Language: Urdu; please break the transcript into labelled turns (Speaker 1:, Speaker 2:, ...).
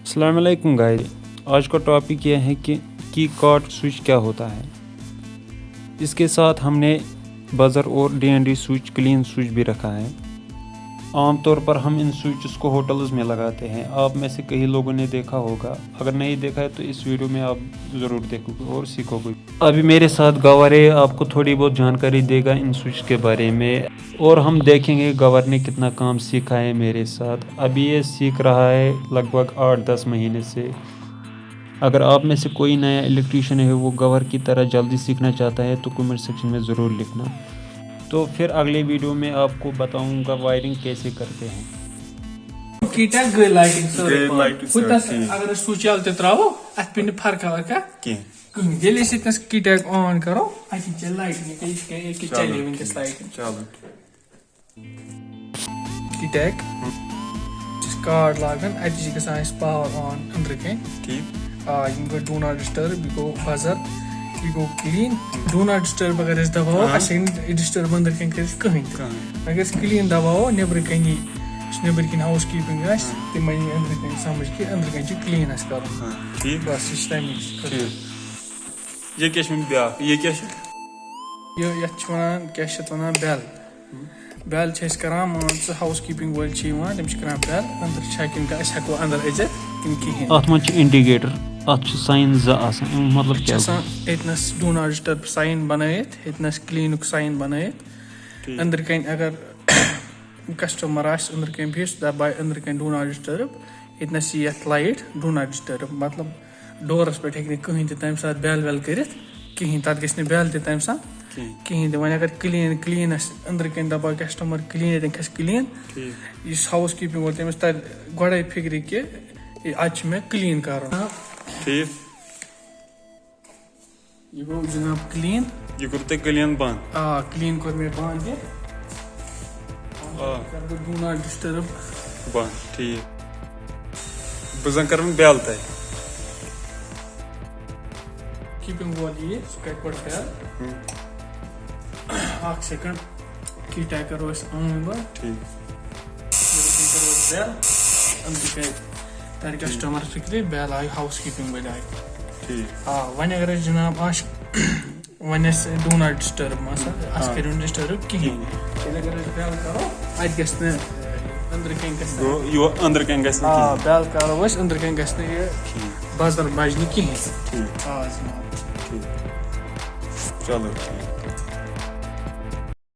Speaker 1: السلام علیکم گائز، آج کا ٹاپک یہ ہے کہ کی کارڈ سوئچ کیا ہوتا ہے۔ اس کے ساتھ ہم نے بزر اور DND سوئچ کلین سوئچ بھی رکھا ہے۔ عام طور پر ہم ان سوئچز کو ہوٹلز میں لگاتے ہیں، آپ میں سے کئی لوگوں نے دیکھا ہوگا، اگر نہیں دیکھا ہے تو اس ویڈیو میں آپ ضرور دیکھو گے اور سیکھو گے۔ ابھی میرے ساتھ گور ہے، آپ کو تھوڑی بہت جانکاری دے گا ان سوئچ کے بارے میں، اور ہم دیکھیں گے گور نے کتنا کام سیکھا ہے میرے ساتھ۔ ابھی یہ سیکھ رہا ہے لگ بھگ 8-10 مہینے سے۔ اگر آپ میں سے کوئی نیا الیکٹریشین ہے وہ گور کی طرح جلدی سیکھنا چاہتا ہے تو کمنٹ سیکشن میں ضرور لکھنا۔ تو پھر اگلے ویڈیو میں آپ کو بتاؤں گا وائرنگ کیسے کرتے ہیں۔
Speaker 2: کیٹیک گئی لائٹنگ اگر سوئچ یلتے تراو ات پہ فرق ورقہ کہیں ییٚلہِ أسۍ ییٚتنس کیٹیک آن کرو اتھ چلہِ لایٹنگ چلے ونکس لایٹنگ کیٹیک کارڈ لاگان اتہِ چھِ گژھان اسہِ پاور آن أنٛدرٕ کَنۍ یِم گٔے ڈوٗ ناٹ ڈِسٹٔرب یہِ گوٚو بزر یہِ گوٚو کلیٖن ڈوٗ ناٹ ڈِسٹٔرب اگر أسۍ دباوو اَسہِ ہیٚکہِ نہٕ ڈِسٹٔرب أنٛدرٕ کَنۍ کٔرِتھ کٕہٕنۍ تہِ اگر أسۍ کلیٖن دباوو نیٚبرٕ کَنہِ یی یُس نیٚبرٕ کِنۍ ہاوُس کیٖپِنٛگ آسہِ تِمن یی أنٛدرٕ کَنۍ سمجھ کہِ أنٛدرٕ کَنۍ چھُ کلیٖن اَسہِ کرُن بس یہِ چھُ تَمہِ یتھ چھِ ونان کیاہ چھِ اتھ ونان بیل چھِ أسۍ کران مان ژٕ ہاوُس کیٖپِنٛگ وٲلۍ چھِ یِوان تِم چھِ کران بیل أنٛدرٕ چھا کِنہٕ أسۍ ہٮ۪کو أنٛدر أژِتھ کِنہٕ کِہیٖنۍ
Speaker 1: اتھ منٛز چھِ انڈِکیٹر، اتھ چھِ ساین زٕ آسان، مطلب
Speaker 2: چھِ آسان ییٚتنس do not disturb sign بنٲیِتھ ییٚتنس کلیٖنُک sign بنٲیِتھ أنٛدرٕ کَنۍ اگر کسٹمر آسہِ أنٛدرٕ کَنۍ بِہِتھ سُہ دبایہِ أنٛدرٕ کَنۍ ڈوٗ ناٹ ڈِسٹٔرب ییٚتنس یی یتھ لایٹ ڈوٗ ناٹ ڈِسٹٔرب مطلب ڈورس پٮ۪ٹھ ہیٚکہِ نہٕ کٕہٕنۍ تہِ تمہِ ساتہٕ بیل ویل کٔرِتھ کِہیٖنۍ تتھ گژھِ نہٕ بیل تہِ تمہِ ساتہٕ کِہیٖنۍ تہِ وۄنۍ اگر کلیٖن آسہِ أنٛدرٕ کَنۍ دپاو کسٹمر کلیٖن ییٚتٮ۪ن کھسہِ کلیٖن یُس ہاوُس کیٖپِنٛگ وول تٔمِس ترِ گۄڈے فِکرِ کہِ اتہِ چھُ مےٚ کلیٖن کرُن یہِ گوٚو جناب کلیٖن
Speaker 3: یہ کوٚر تۄہہِ کلیٖن بنٛد
Speaker 2: کلیٖن کوٚر مےٚ بنٛد یہِ کرٕ بہٕ ڈوٗ ناٹ ڈِسٹٔرب
Speaker 3: بنٛد ٹھیٖک بہٕ زن کرٕ وۄنۍ بیل تۄہہِ
Speaker 2: کیٖپِنٛگ وول یی سُہ کرِ گۄڈٕ بیل اکھ سیکنڈ کیٹیک کرو أسۍ آن گۄڈٕ کرو بیل أنٛدرٕ کَنۍ ترِ کسٹمر فِکرِ بیل آیہِ ہاوُس کیٖپِنٛگ وٲلۍ آیہِ وۄنۍ اگر أسۍ جناب آسہِ وۄنۍ آسہِ ڈوٗ ناٹ ڈِسٹٔرب آسان اَسہِ کٔرِو نہٕ ڈِسٹٔرب کِہیٖنۍ تیٚلہِ اگر أسۍ بیل کرو اَتہِ گژھِ نہٕ أنٛدرٕ کَنۍ
Speaker 3: أنٛدرٕ کَنۍ گژھِ نہٕ
Speaker 2: بیل کرو أسۍ أنٛدرٕ کَنۍ گژھِ نہٕ یہِ بزر بجہِ نہٕ کِہیٖنۍ
Speaker 3: چلو ٹھیٖک